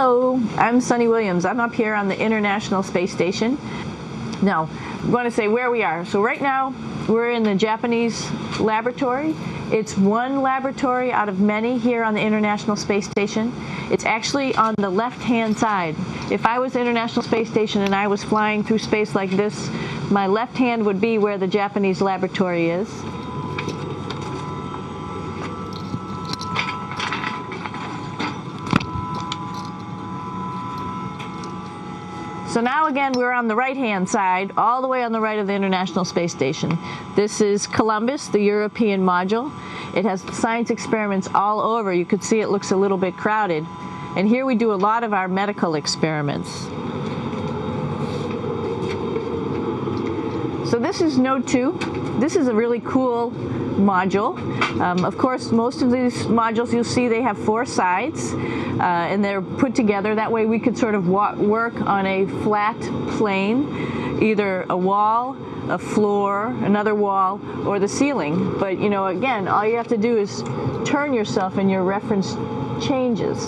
Hello, I'm Suni Williams. I'm up here on the International Space Station. Now, I want to say where we are. So right now, we're in the Japanese laboratory. It's one laboratory out of many here on the International Space Station. It's actually on the left-hand side. If I was the International Space Station and I was flying through space like this, my left hand would be where the Japanese laboratory is. So now again, we're on the right-hand side, all the way on the right of the International Space Station. This is Columbus, the European module. It has science experiments all over. You could see it looks a little bit crowded. And here we do a lot of our medical experiments. So this is Node 2. This is a really cool module. Of course, most of these modules you'll see they have 4 sides and they're put together. That way we could sort of work on a flat plane, either a wall, a floor, another wall, or the ceiling. But you know, again, all you have to do is turn yourself and your reference changes.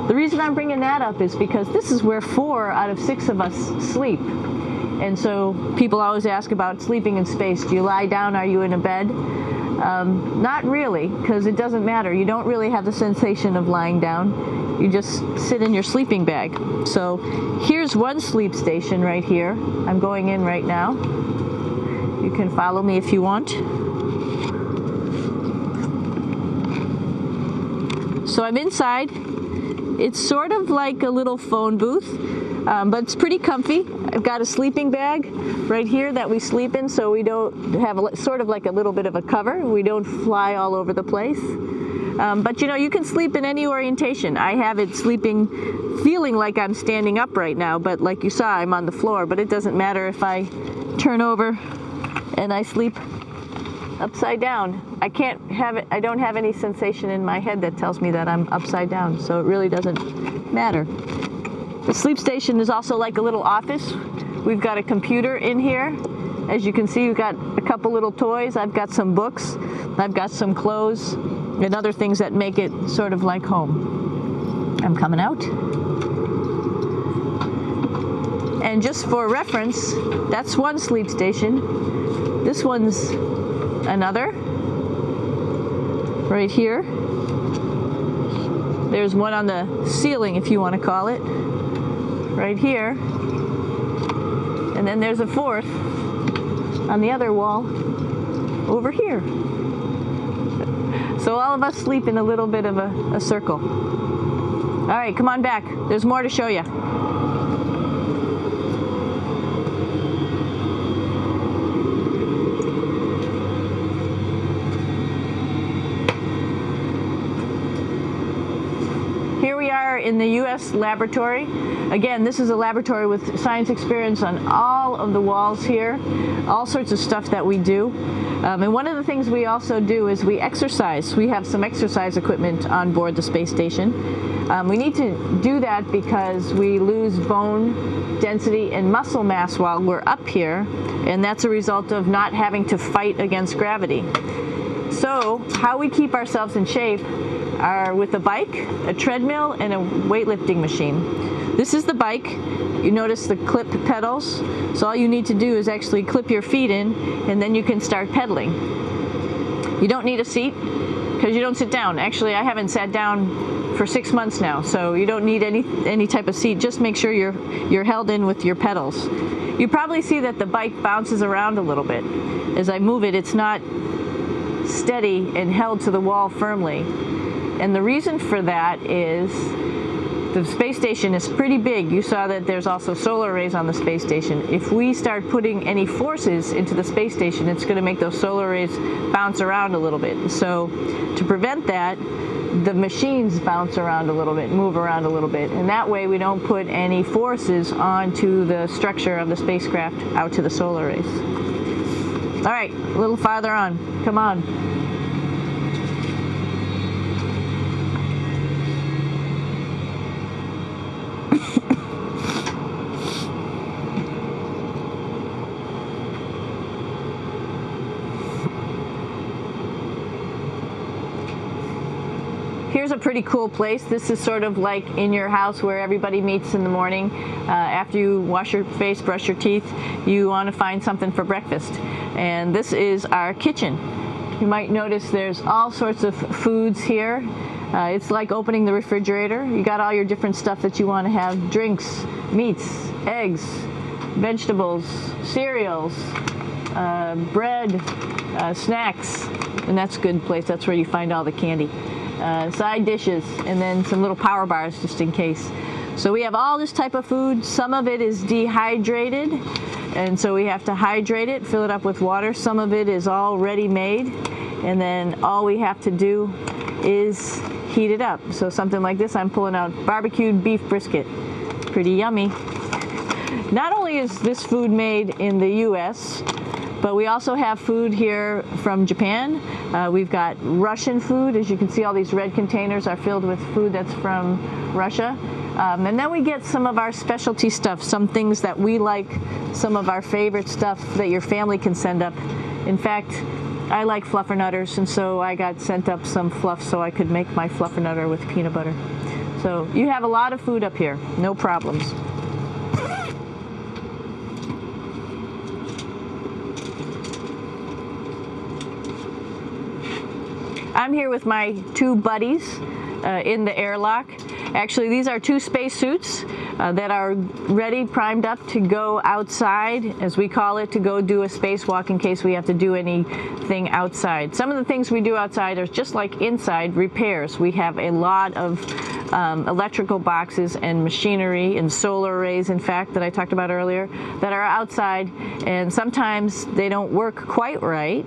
The reason I'm bringing that up is because this is where 4 out of 6 of us sleep. And so people always ask about sleeping in space. Do you lie down? Are you in a bed? Not really, because it doesn't matter. You don't really have the sensation of lying down. You just sit in your sleeping bag. So here's one sleep station right here. I'm going in right now. You can follow me if you want. So I'm inside. It's sort of like a little phone booth, but it's pretty comfy. I've got a sleeping bag right here that we sleep in, so we don't have sort of like a little bit of a cover. We don't fly all over the place. But you know, you can sleep in any orientation. I have it feeling like I'm standing up right now, but like you saw, I'm on the floor. But it doesn't matter if I turn over and I sleep upside down. I don't have any sensation in my head that tells me that I'm upside down, so it really doesn't matter. The sleep station is also like a little office. We've got a computer in here. As you can see, we've got a couple little toys. I've got some books. I've got some clothes and other things that make it sort of like home. I'm coming out. And just for reference, that's one sleep station. This one's another. Right here. There's one on the ceiling, if you want to call it. Right here. And then there's a 4th on the other wall over here. So all of us sleep in a little bit of a circle. All right, come on back. There's more to show you. Here we are in the U.S. laboratory. Again, this is a laboratory with science experience on all of the walls here, all sorts of stuff that we do. And one of the things we also do is we exercise. We have some exercise equipment on board the space station. We need to do that because we lose bone density and muscle mass while we're up here, and that's a result of not having to fight against gravity. So how we keep ourselves in shape are with a bike, a treadmill, and a weightlifting machine. This is the bike. You notice the clip pedals. So all you need to do is actually clip your feet in, and then you can start pedaling. You don't need a seat because you don't sit down. Actually, I haven't sat down for 6 months now, so you don't need any type of seat. Just make sure you're held in with your pedals. You probably see that the bike bounces around a little bit. As I move it, it's not steady and held to the wall firmly. And the reason for that is the space station is pretty big. You saw that there's also solar arrays on the space station. If we start putting any forces into the space station, it's going to make those solar arrays bounce around a little bit. So to prevent that, the machines bounce around a little bit, move around a little bit. And that way we don't put any forces onto the structure of the spacecraft out to the solar arrays. All right, a little farther on. Come on. Here's a pretty cool place. This is sort of like in your house where everybody meets in the morning. After you wash your face, brush your teeth, you want to find something for breakfast. And this is our kitchen. You might notice there's all sorts of foods here. It's like opening the refrigerator. You got all your different stuff that you want to have: drinks, meats, eggs, vegetables, cereals, bread, snacks, and that's a good place. That's where you find all the candy. Side dishes, and then some little power bars just in case. So we have all this type of food. Some of it is dehydrated, and so we have to hydrate it, fill it up with water. Some of it is already made, and then all we have to do is heat it up. So something like this, I'm pulling out barbecued beef brisket. Pretty yummy. Not only is this food made in the US, but we also have food here from Japan. We've got Russian food. As you can see, all these red containers are filled with food that's from Russia. And then we get some of our specialty stuff, some things that we like, some of our favorite stuff that your family can send up. In fact, I like fluffernutters, and so I got sent up some fluff so I could make my fluffernutter with peanut butter. So you have a lot of food up here, no problems. I'm here with my two buddies in the airlock. Actually, these are two spacesuits that are ready, primed up to go outside, as we call it, to go do a spacewalk in case we have to do anything outside. Some of the things we do outside are just like inside, repairs. We have a lot of electrical boxes and machinery and solar arrays, in fact, that I talked about earlier, that are outside, and sometimes they don't work quite right.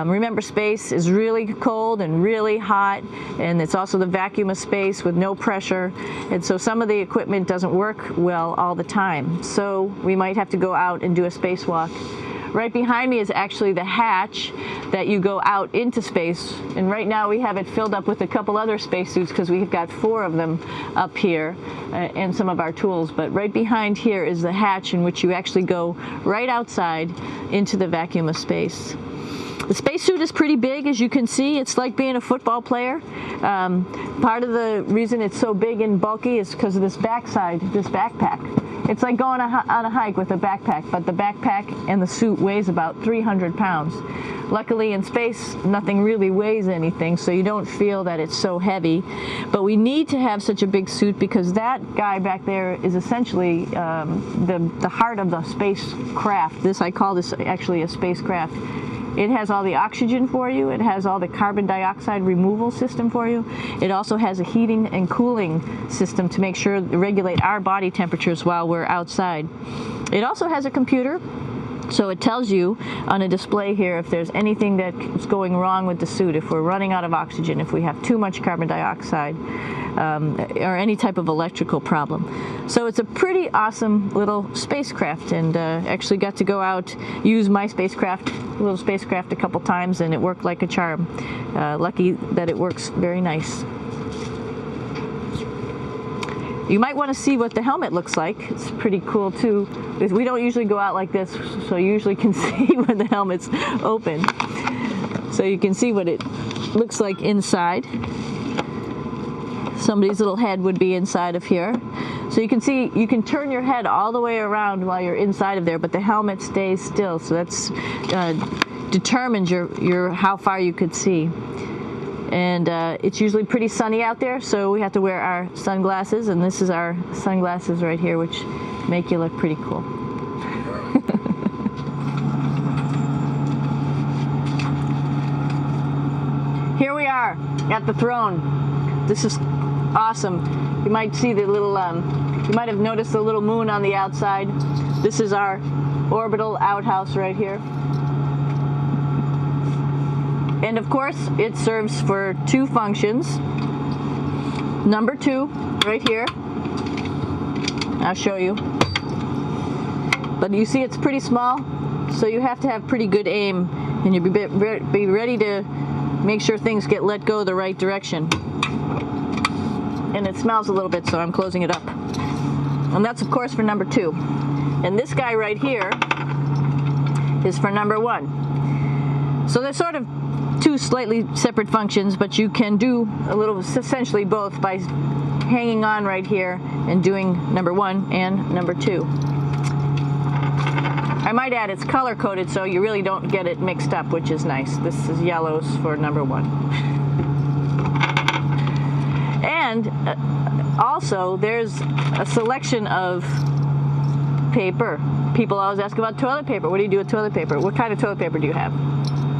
Remember, space is really cold and really hot, and it's also the vacuum of space with no pressure, and so some of the equipment doesn't work well all the time. So we might have to go out and do a spacewalk. Right behind me is actually the hatch that you go out into space, and right now we have it filled up with a couple other spacesuits because we've got 4 of them up here and some of our tools. But right behind here is the hatch in which you actually go right outside into the vacuum of space. The spacesuit is pretty big, as you can see. It's like being a football player. Part of the reason it's so big and bulky is because of this backside, this backpack. It's like going on a hike with a backpack, but the backpack and the suit weighs about 300 pounds. Luckily, in space, nothing really weighs anything, so you don't feel that it's so heavy. But we need to have such a big suit because that guy back there is essentially the heart of the spacecraft. I call this actually a spacecraft. It has all the oxygen for you. It has all the carbon dioxide removal system for you. It also has a heating and cooling system to make sure to regulate our body temperatures while we're outside. It also has a computer, so it tells you on a display here if there's anything that's going wrong with the suit, if we're running out of oxygen, if we have too much carbon dioxide, or any type of electrical problem. So it's a pretty awesome little spacecraft, and actually got to go out, use my little spacecraft a couple times, and it worked like a charm. Lucky that it works very nice. You might want to see what the helmet looks like. It's pretty cool too. We don't usually go out like this, so you usually can see when the helmet's open. So you can see what it looks like inside. Somebody's little head would be inside of here. So you can see, you can turn your head all the way around while you're inside of there, but the helmet stays still. So that's determines how far you could see. And it's usually pretty sunny out there, so we have to wear our sunglasses, and this is our sunglasses right here, which make you look pretty cool. Here we are at the throne. This is awesome. You might see the little, you might have noticed the little moon on the outside. This is our orbital outhouse right here. And of course, it serves for 2 functions. Number 2, right here. I'll show you. But you see it's pretty small, so you have to have pretty good aim, and you'll be ready to make sure things get let go the right direction. And it smells a little bit, so I'm closing it up. And that's, of course, for number 2. And this guy right here is for number 1. So they're sort of two slightly separate functions, but you can do a little, essentially both, by hanging on right here and doing number 1 and number 2. I might add it's color coded so you really don't get it mixed up, which is nice. This is yellows for number 1. And also there's a selection of paper. People always ask about toilet paper. What do you do with toilet paper? What kind of toilet paper do you have?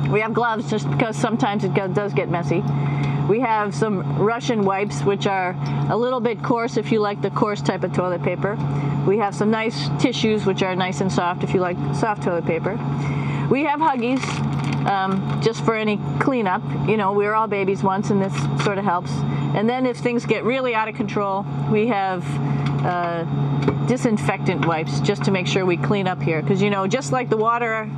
We have gloves just because sometimes it does get messy. We have some Russian wipes, which are a little bit coarse if you like the coarse type of toilet paper. We have some nice tissues, which are nice and soft if you like soft toilet paper. We have Huggies, just for any cleanup. You know, we were all babies once, and this sort of helps. And then if things get really out of control, we have disinfectant wipes, just to make sure we clean up here. Because, you know, just like the water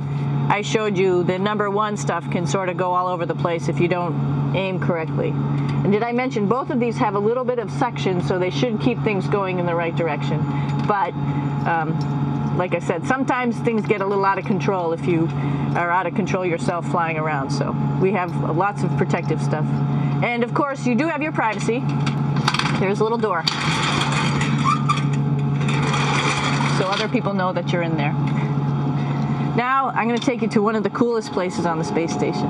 I showed you, the number 1 stuff can sort of go all over the place if you don't aim correctly. And did I mention both of these have a little bit of suction, so they should keep things going in the right direction. But like I said, sometimes things get a little out of control if you are out of control yourself flying around. So we have lots of protective stuff. And of course, you do have your privacy. There's a little door, so other people know that you're in there. Now I'm going to take you to one of the coolest places on the space station.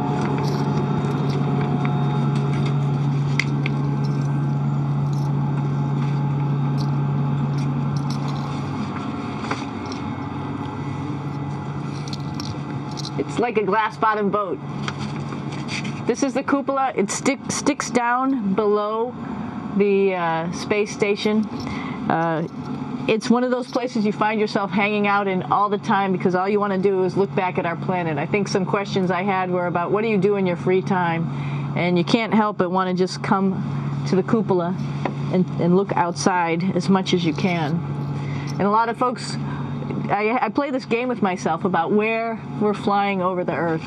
It's like a glass-bottom boat. This is the cupola. It sticks down below the space station. It's one of those places you find yourself hanging out in all the time because all you want to do is look back at our planet. I think some questions I had were about what do you do in your free time? And you can't help but want to just come to the cupola and look outside as much as you can. And a lot of folks, I play this game with myself about where we're flying over the Earth.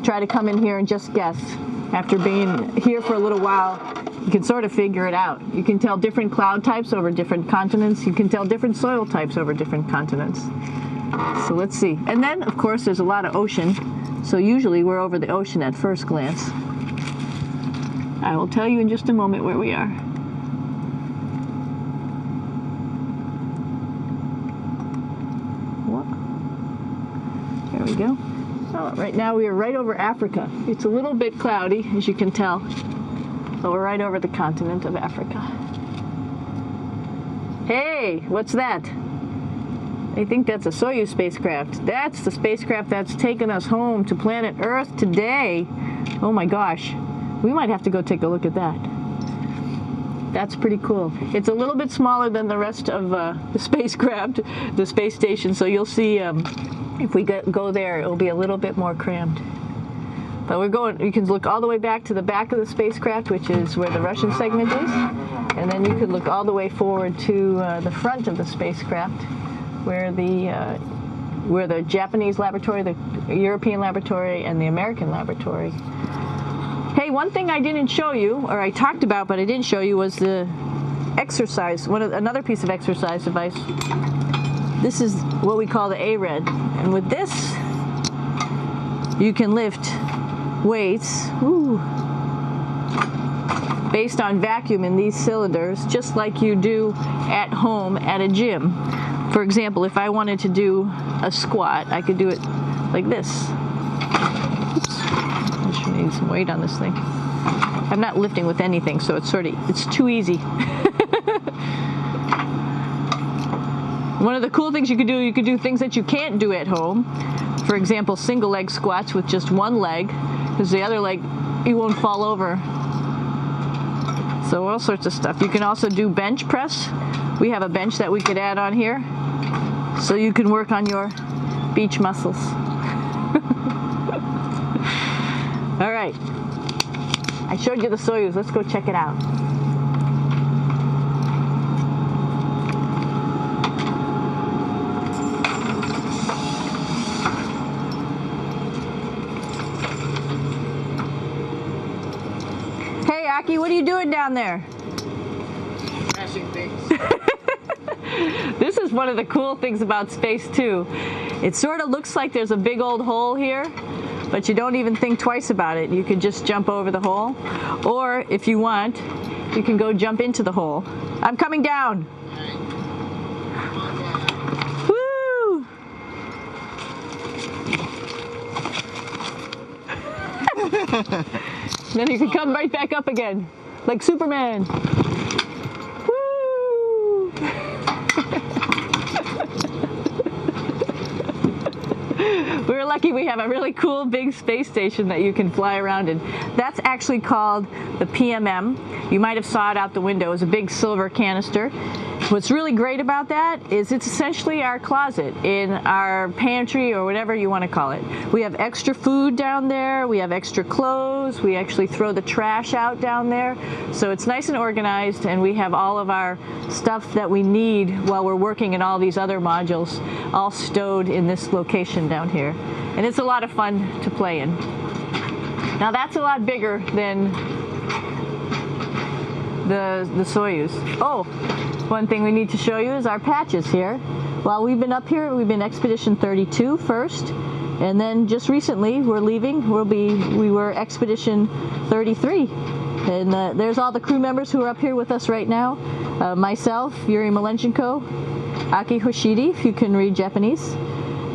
Try to come in here and just guess. After being here for a little while, you can sort of figure it out. You can tell different cloud types over different continents. You can tell different soil types over different continents. So let's see. And then, of course, there's a lot of ocean. So usually we're over the ocean at first glance. I will tell you in just a moment where we are. There we go. Oh, right now we are right over Africa. It's a little bit cloudy, as you can tell, but we're right over the continent of Africa. Hey, what's that? I think that's a Soyuz spacecraft. That's the spacecraft that's taken us home to planet Earth today. Oh my gosh. We might have to go take a look at that. That's pretty cool. It's a little bit smaller than the rest of the spacecraft, the space station, so you'll see if we go there, it'll be a little bit more crammed. But we're going, you can look all the way back to the back of the spacecraft, which is where the Russian segment is. And then you could look all the way forward to the front of the spacecraft, where the Japanese laboratory, the European laboratory, and the American laboratory. Hey, one thing I didn't show you, or I talked about but I didn't show you, was the exercise, another piece of exercise device. This is what we call the ARED. And with this, you can lift weights based on vacuum in these cylinders, just like you do at home at a gym. For example, if I wanted to do a squat, I could do it like this. Oops. I should need some weight on this thing. I'm not lifting with anything, so it's too easy. One of the cool things you could do things that you can't do at home. For example, single leg squats with just one leg, because the other leg, you won't fall over. So all sorts of stuff. You can also do bench press. We have a bench that we could add on here, so you can work on your beach muscles. All right. I showed you the Soyuz. Let's go check it out. Hey, Aki, what are you doing down there? Crashing things. This is one of the cool things about space, too. It sort of looks like there's a big old hole here, but you don't even think twice about it. You could just jump over the hole, or if you want, you can go jump into the hole. I'm coming down. Woo! Then you can come right back up again, like Superman. Woo! We're lucky we have a really cool big space station that you can fly around in. That's actually called the PMM. You might have saw it out the window. It's a big silver canister. What's really great about that is it's essentially our closet in our pantry or whatever you want to call it. We have extra food down there, we have extra clothes, we actually throw the trash out down there. So it's nice and organized, and we have all of our stuff that we need while we're working in all these other modules all stowed in this location down here. And it's a lot of fun to play in. Now that's a lot bigger than the Soyuz. Oh, one thing we need to show you is our patches here. While we've been up here, we've been Expedition 32 first, and then just recently we're leaving. We were Expedition 33. And there's all the crew members who are up here with us right now. Myself, Yuri Malenchenko, Aki Hoshidi, if you can read Japanese,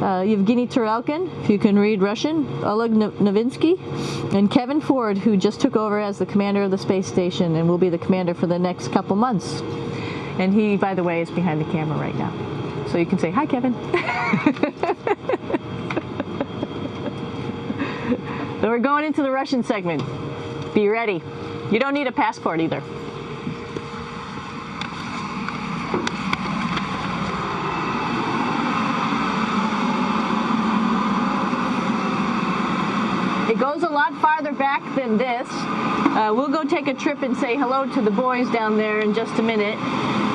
Yevgeny Turelkin, if you can read Russian, Oleg Novinsky, and Kevin Ford, who just took over as the commander of the space station and will be the commander for the next couple months. And he, by the way, is behind the camera right now. So you can say, hi, Kevin. So we're going into the Russian segment. Be ready. You don't need a passport either. It goes a lot farther back than this. We'll go take a trip and say hello to the boys down there in just a minute.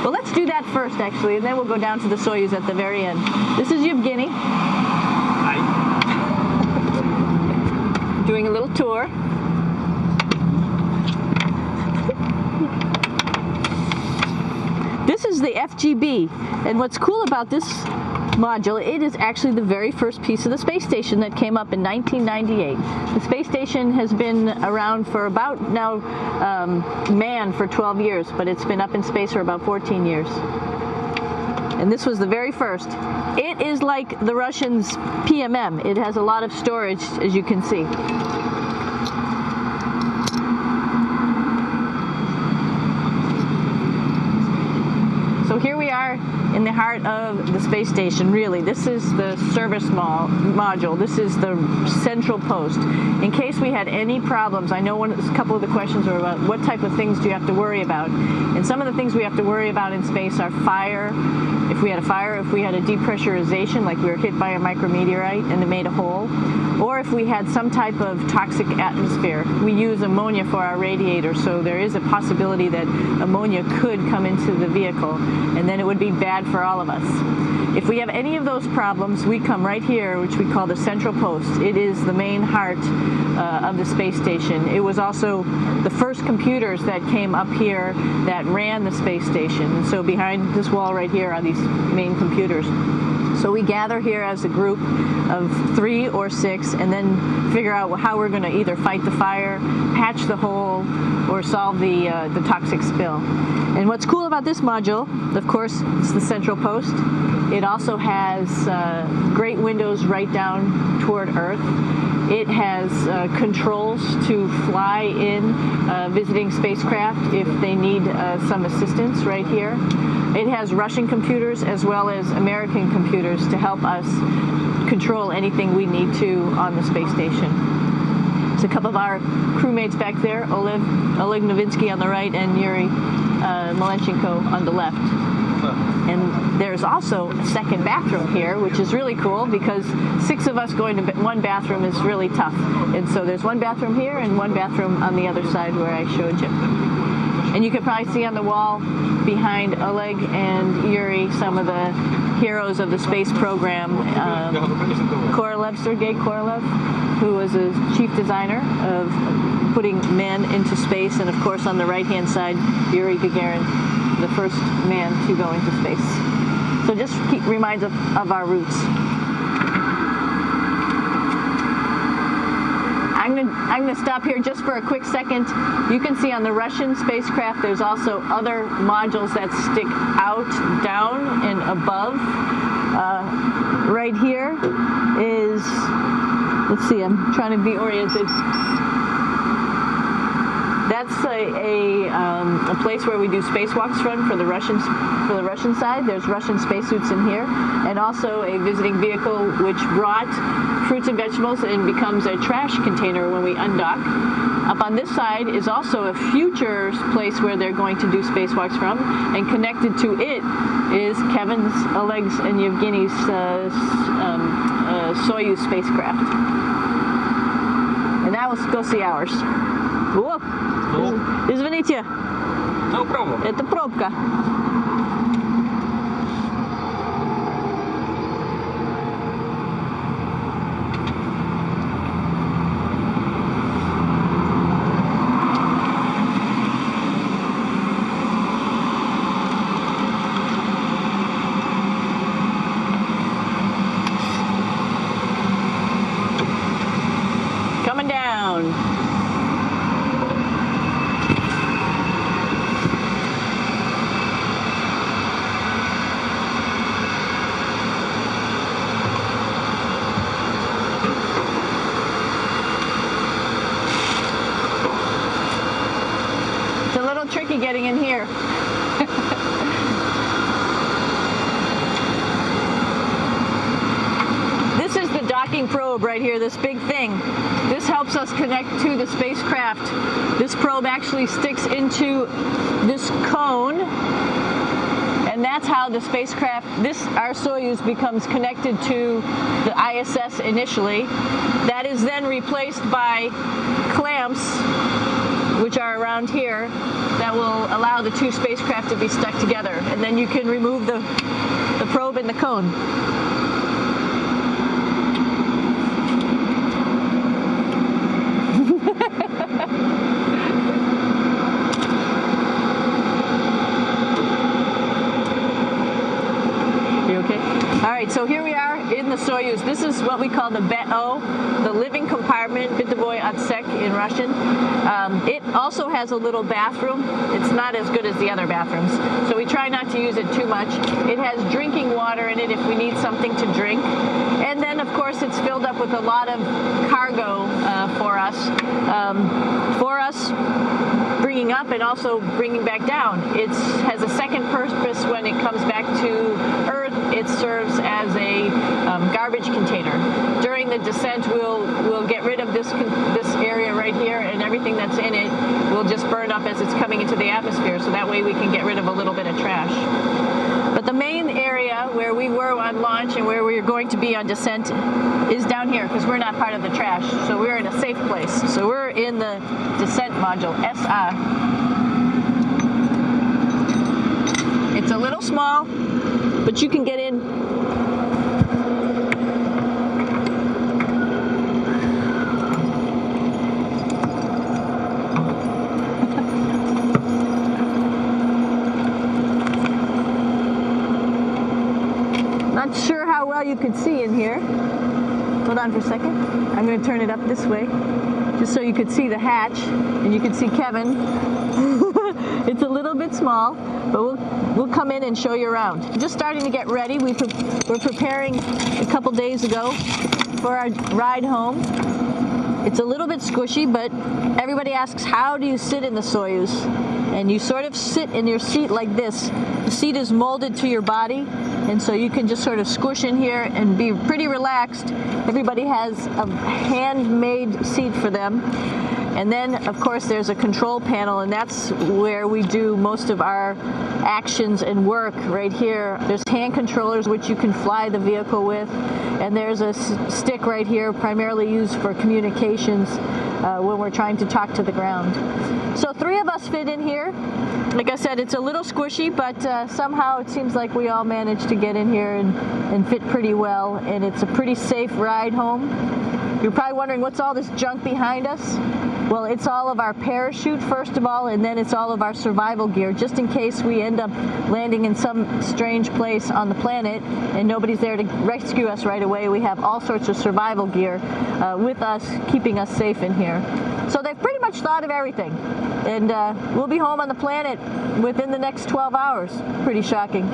Well, let's do that first, actually, and then we'll go down to the Soyuz at the very end. This is Yevgeny. Hi. Doing a little tour. This is the FGB, and what's cool about this module, it is actually the very first piece of the space station that came up in 1998. The space station has been around for about now, manned for 12 years, but it's been up in space for about 14 years. And this was the very first. It is like the Russians' PMM. It has a lot of storage, as you can see. So here we are in the heart of the space station, really. This is the service module. This is the central post. In case we had any problems, I know a couple of the questions were about what type of things do you have to worry about. And some of the things we have to worry about in space are fire. If we had a fire, if we had a depressurization, like we were hit by a micrometeorite and it made a hole, or if we had some type of toxic atmosphere. We use ammonia for our radiator, so there is a possibility that ammonia could come into the vehicle, and then it would be bad for all of us. If we have any of those problems, we come right here, which we call the central post. It is the main heart of the space station. It was also the first computers that came up here that ran the space station. And so behind this wall right here are these main computers. So we gather here as a group of 3 or 6 and then figure out how we're going to either fight the fire, patch the hole, or solve the toxic spill. And what's cool about this module, of course, it's the central post. It also has great windows right down toward Earth. It has controls to fly in visiting spacecraft if they need some assistance right here. It has Russian computers as well as American computers to help us control anything we need to on the space station. It's a couple of our crewmates back there, Oleg Novinsky on the right and Yuri Malenchenko on the left. And there's also a second bathroom here, which is really cool because 6 of us going to one bathroom is really tough. And so there's one bathroom here and one bathroom on the other side where I showed you. And you can probably see on the wall behind Oleg and Yuri some of the heroes of the space program. Korolev, Sergei Korolev, who was a chief designer of putting men into space. And of course on the right-hand side, Yuri Gagarin, the first man to go into space. So just reminds us of our roots. I'm gonna stop here just for a quick second. You can see on the Russian spacecraft there's also other modules that stick out, down, and above. Right here is, let's see, I'm trying to be oriented. That's a place where we do spacewalks from for the Russian side. There's Russian spacesuits in here, and also a visiting vehicle which brought fruits and vegetables and becomes a trash container when we undock. Up on this side is also a future place where they're going to do spacewalks from, and connected to it is Kevin's, Oleg's, and Yevgeny's Soyuz spacecraft. And now let's go see ours. Whoa. Извините. No problem. Это пробка. Coming down. Tricky getting in here. This is the docking probe right here, this big thing. This helps us connect to the spacecraft. This probe actually sticks into this cone, and that's how the spacecraft, our Soyuz, becomes connected to the ISS initially. That is then replaced by clamps, which are around here, that will allow the two spacecraft to be stuck together. And then you can remove the probe and the cone. You okay? All right, so here we are in the Soyuz. This is what we call the BO, the living compartment, Habitable in Russian. It also has a little bathroom. It's not as good as the other bathrooms, so we try not to use it too much. It has drinking water in it if we need something to drink. And then, of course, it's filled up with a lot of cargo for us bringing up and also bringing back down. It has a second purpose when it comes back to Earth. It serves as a garbage container. During the descent, we'll get rid of this area right here, and everything that's in it will just burn up as it's coming into the atmosphere, so that way we can get rid of a little bit of trash. But the main area where we were on launch and where we're going to be on descent is down here, because we're not part of the trash, so we're in a safe place. So we're in the descent module, SA. It's a little small, but you can get in. Not sure how well you could see in here. Hold on for a second. I'm going to turn it up this way, just so you could see the hatch, and you could see Kevin. It's a little bit small, but we'll come in and show you around. Just starting to get ready. We're preparing a couple days ago for our ride home. It's a little bit squishy, but everybody asks, how do you sit in the Soyuz? And you sort of sit in your seat like this. The seat is molded to your body, and so you can just sort of squish in here and be pretty relaxed. Everybody has a handmade seat for them. And then, of course, there's a control panel, and that's where we do most of our actions and work right here. There's hand controllers, which you can fly the vehicle with, and there's a stick right here, primarily used for communications when we're trying to talk to the ground. So 3 of us fit in here. Like I said, it's a little squishy, but somehow it seems like we all managed to get in here and fit pretty well, and it's a pretty safe ride home. You're probably wondering, what's all this junk behind us? Well, it's all of our parachute, first of all, and then it's all of our survival gear, just in case we end up landing in some strange place on the planet and nobody's there to rescue us right away. We have all sorts of survival gear with us, keeping us safe in here. So they've pretty much thought of everything. And we'll be home on the planet within the next 12 hours. Pretty shocking.